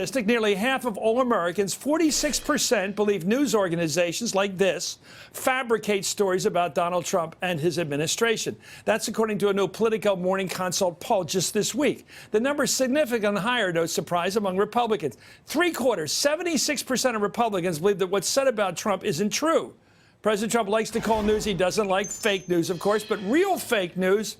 statistic. Nearly half of all Americans, 46%, believe news organizations like this fabricate stories about Donald Trump and his administration. That's according to a new Politico Morning Consult poll just this week. The number is significantly higher, no surprise, among Republicans. Three-quarters, 76% of Republicans believe that what's said about Trump isn't true. President Trump likes to call news he doesn't like fake news, of course, but real fake news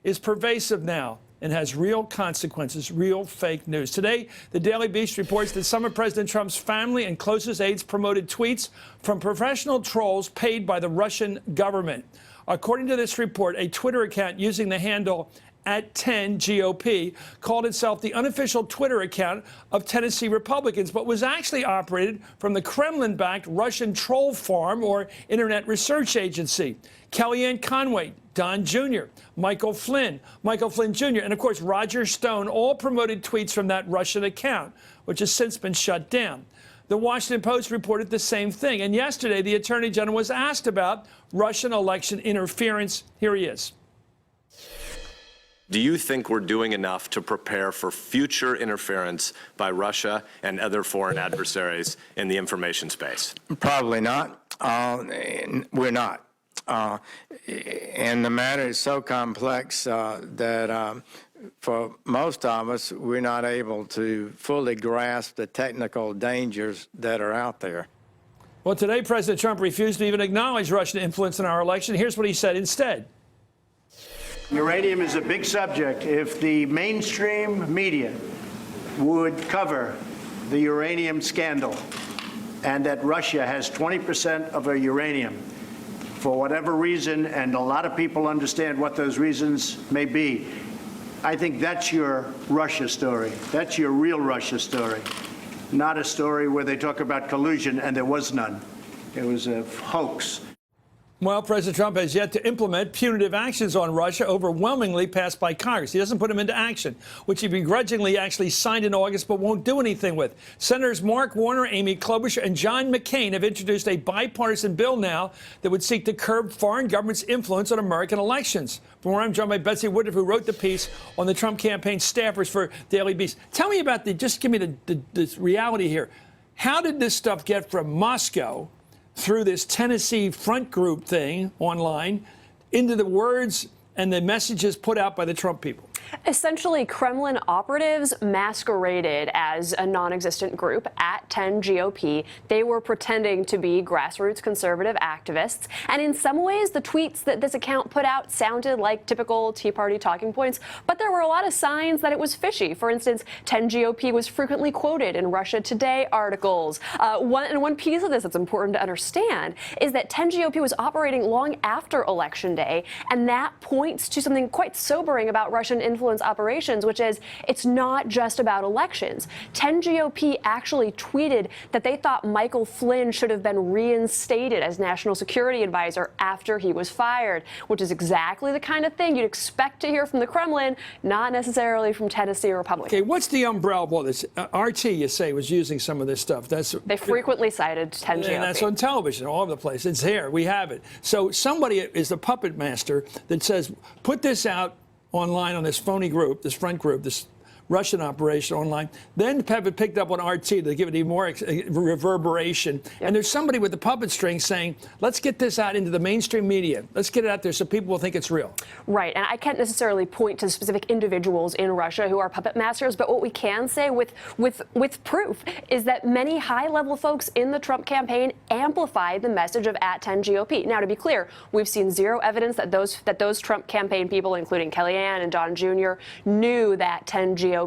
is pervasive now and has real consequences, real fake news. Today, the Daily Beast reports that some of President Trump's family and closest aides promoted tweets from professional trolls paid by the Russian government. According to this report, a Twitter account using the handle @10GOP called itself the unofficial Twitter account of Tennessee Republicans, but was actually operated from the Kremlin-backed Russian troll farm or Internet Research Agency. Kellyanne Conway, Don Jr., Michael Flynn Jr., and, of course, Roger Stone all promoted tweets from that Russian account, which has since been shut down. The Washington Post reported the same thing. And yesterday, the Attorney General was asked about Russian election interference. Here he is. Do you think we're doing enough to prepare for future interference by Russia and other foreign adversaries in the information space? Probably not. We're not. And the matter is so complex that for most of us, we're not able to fully grasp the technical dangers that are out there. Well, today, President Trump refused to even acknowledge Russian influence in our election. Here's what he said instead. Uranium is a big subject. If the mainstream media would cover the uranium scandal and that Russia has 20% of our uranium, for whatever reason, and a lot of people understand what those reasons may be, I think that's your Russia story. That's your real Russia story, not a story where they talk about collusion and there was none. It was a hoax. Well, President Trump has yet to implement punitive actions on Russia overwhelmingly passed by Congress. He doesn't put them into action, which he begrudgingly actually signed in August but won't do anything with. Senators Mark Warner, Amy Klobuchar, and John McCain have introduced a bipartisan bill now that would seek to curb foreign governments' influence on American elections. From where I'm joined by Betsy Woodruff, who wrote the piece on the Trump campaign staffers for Daily Beast. Tell me about just give me the reality here. How did this stuff get from Moscow through this Tennessee front group thing online into the words and the messages put out by the Trump people? Essentially, Kremlin operatives masqueraded as a non-existent group at 10GOP. They were pretending to be grassroots conservative activists. And in some ways, the tweets that this account put out sounded like typical Tea Party talking points. But there were a lot of signs that it was fishy. For instance, 10GOP was frequently quoted in Russia Today articles. One piece of this that's important to understand is that 10GOP was operating long after Election Day. And that points to something quite sobering about Russian influence operations, which is it's not just about elections. 10GOP actually tweeted that they thought Michael Flynn should have been reinstated as National Security Advisor after he was fired, which is exactly the kind of thing you'd expect to hear from the Kremlin, not necessarily from Tennessee Republicans. Okay, what's the umbrella? Well, this RT, you say, was using some of this stuff. They frequently cited 10GOP. And that's on television all over the place. It's here. We have it. So somebody is the puppet master that says, put this out online on this phony group, this front group, this Russian operation online. Then have it picked up on RT to give it even more reverberation. Yep. And there's somebody with the puppet string saying, let's get this out into the mainstream media. Let's get it out there so people will think it's real. Right. And I can't necessarily point to specific individuals in Russia who are puppet masters. But what we can say with proof is that many high-level folks in the Trump campaign amplified the message of @10GOP. Now, to be clear, we've seen zero evidence that those Trump campaign people, including Kellyanne and Don Jr., knew that 10GOP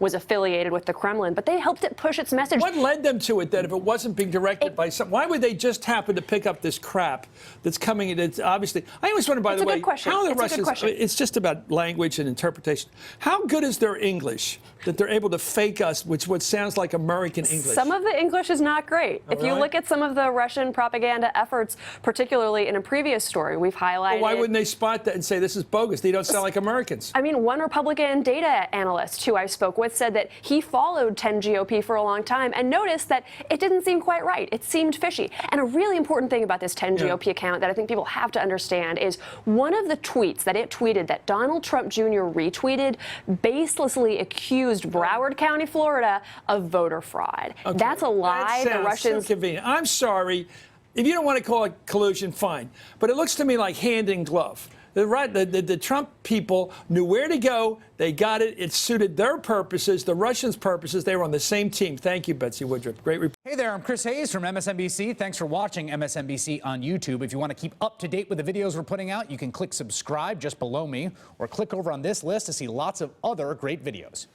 was affiliated with the Kremlin, but they helped it push its message. What led them to it then if it wasn't being directed by some? Why would they just happen to pick up this crap that's coming? It's obviously. I always wonder, by the way, how the Russians. It's just about language and interpretation. How good is their English that they're able to fake us, what sounds like American English? Some of the English is not great. If you look at some of the Russian propaganda efforts, particularly in a previous story, we've highlighted. Well, why wouldn't they spot that and say this is bogus? They don't sound like Americans. I mean, one Republican data analyst who I spoke with said that he followed 10 GOP for a long time and noticed that it didn't seem quite right. It seemed fishy. And a really important thing about this 10 GOP account that I think people have to understand is one of the tweets that it tweeted that Donald Trump Jr. retweeted baselessly accused Broward County, Florida, of voter fraud. Okay. That's a lie. That The Russians. so convenient. I'm sorry. If you don't want to call it collusion, fine. But it looks to me like hand in glove. The Trump people knew where to go. They got it. It suited their purposes, the Russians' purposes. They were on the same team. Thank you, Betsy Woodruff. Great report. Hey there, I'm Chris Hayes from MSNBC. Thanks for watching MSNBC on YouTube. If you want to keep up to date with the videos we're putting out, you can click subscribe just below me or click over on this list to see lots of other great videos.